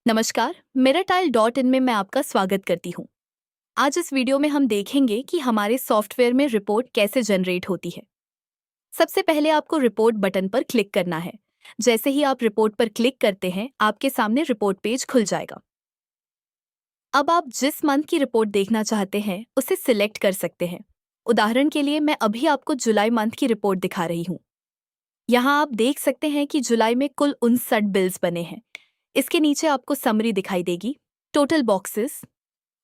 नमस्कार, मेराटाइल.इन में मैं आपका स्वागत करती हूँ। आज इस वीडियो में हम देखेंगे कि हमारे सॉफ्टवेयर में रिपोर्ट कैसे जनरेट होती है। सबसे पहले आपको रिपोर्ट बटन पर क्लिक करना है। जैसे ही आप रिपोर्ट पर क्लिक करते हैं, आपके सामने रिपोर्ट पेज खुल जाएगा। अब आप जिस मंथ की रिपोर्ट देखना चाहते हैं, उसे सिलेक्ट कर सकते हैं। उदाहरण के लिए मैं अभी आपको जुलाई मंथ की रिपोर्ट दिखा रही हूँ। यहाँ आप देख सकते हैं कि जुलाई में कुल 59 बिल्स बने हैं। इसके नीचे आपको समरी दिखाई देगी, total boxes,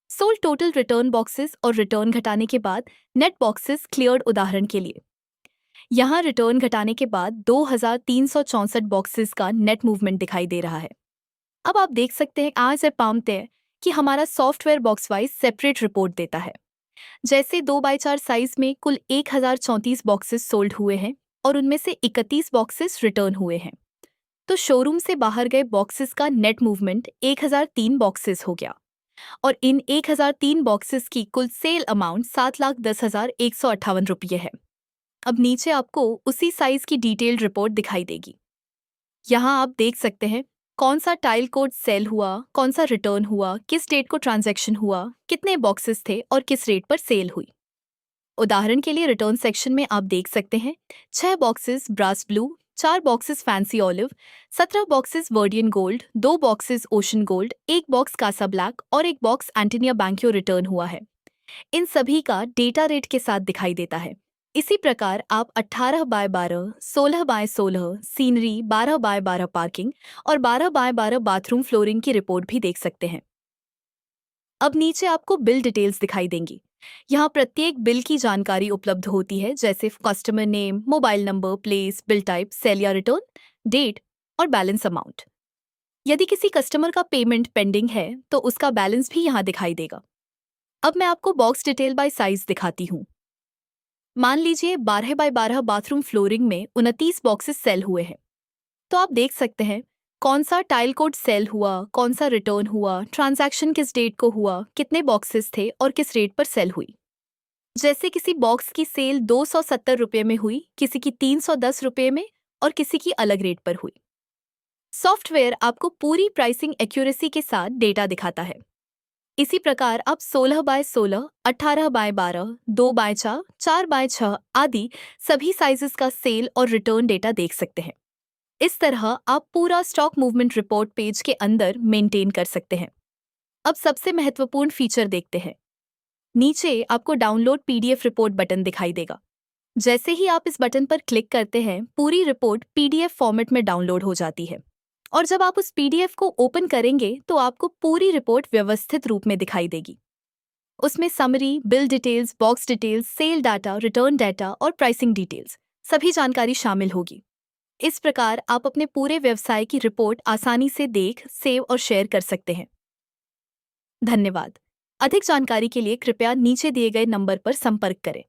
sold total return boxes और रिटर्न घटाने के बाद नेट बॉक्सेस क्लियर्ड। उदाहरण के लिए यहाँ रिटर्न घटाने के बाद 2364 बॉक्सेस का नेट मूवमेंट दिखाई दे रहा है। अब आप देख सकते हैं आज पामते हैं कि हमारा software box wise separate report देता है। जैसे 2x4 साइज में कुल 1034 बॉक्सेस सोल्ड हुए हैं और उनमें से 31 बॉक्सेस रिटर्न हुए हैं। तो शोरूम से बाहर गए बॉक्सेस का नेट मूवमेंट 1003 बॉक्सेस हो गया और इन 1003 बॉक्सेस की कुल सेल अमाउंट 7,10,158 रुपये है। अब नीचे आपको उसी साइज की डिटेल्ड रिपोर्ट दिखाई देगी। यहाँ आप देख सकते हैं कौन सा टाइल कोड सेल हुआ, कौन सा रिटर्न हुआ, किस डेट को ट्रांजैक्शन हुआ, कितने बॉक्सेस थे और किस रेट पर सेल हुई। उदाहरण के लिए रिटर्न सेक्शन में आप देख सकते हैं 6 boxes brass blue, 4 boxes fancy olive, 17 boxes viridian gold, 2 boxes ocean gold, 1 box casa black और 1 बॉक्स एंटोनिया बैंक्यो रिटर्न हुआ है। इन सभी का डेटा रेट के साथ दिखाई देता है। इसी प्रकार आप 18x12, 16x16 scenery, 12x12 parking और 12x12 बाथरूम फ्लोरिंग की रिपोर्ट भी देख सकते हैं। अब नीचे आपको बिल डिटेल्स दिखाई देंगी। यहाँ प्रत्येक बिल की जानकारी उपलब्ध होती है, जैसे customer name, mobile number, place, bill type, sale या रिटर्न, डेट और बैलेंस अमाउंट। यदि किसी कस्टमर का पेमेंट पेंडिंग है तो उसका बैलेंस भी यहाँ दिखाई देगा। अब मैं आपको बॉक्स डिटेल बाय साइज दिखाती हूँ। मान लीजिए 12x12 बाथरूम फ्लोरिंग में 29 बॉक्सेस सेल हुए हैं। तो आप देख सकते हैं कौन सा टाइल कोड सेल हुआ, कौन सा रिटर्न हुआ, ट्रांजैक्शन किस डेट को हुआ, कितने बॉक्सेस थे और किस रेट पर सेल हुई। जैसे किसी बॉक्स की सेल 270 रुपये में हुई, किसी की 310 रुपये में और किसी की अलग रेट पर हुई। सॉफ्टवेयर आपको पूरी प्राइसिंग एक्यूरेसी के साथ डेटा दिखाता है। इसी प्रकार आप 16x16, 18x12, 2x4, 4x6 आदि सभी साइजेस का सेल और रिटर्न डेटा देख सकते हैं। इस तरह आप पूरा स्टॉक मूवमेंट रिपोर्ट पेज के अंदर मेंटेन कर सकते हैं। अब सबसे महत्वपूर्ण फीचर देखते हैं। नीचे आपको डाउनलोड पीडीएफ रिपोर्ट बटन दिखाई देगा। जैसे ही आप इस बटन पर क्लिक करते हैं, पूरी रिपोर्ट पीडीएफ फॉर्मेट में डाउनलोड हो जाती है और जब आप उस पीडीएफ को ओपन करेंगे तो आपको पूरी रिपोर्ट व्यवस्थित रूप में दिखाई देगी। उसमें summary, bill details, box details, sale data, return data और प्राइसिंग डिटेल्स सभी जानकारी शामिल होगी। इस प्रकार आप अपने पूरे व्यवसाय की रिपोर्ट आसानी से देख, सेव और शेयर कर सकते हैं। धन्यवाद। अधिक जानकारी के लिए कृपया नीचे दिए गए नंबर पर संपर्क करें।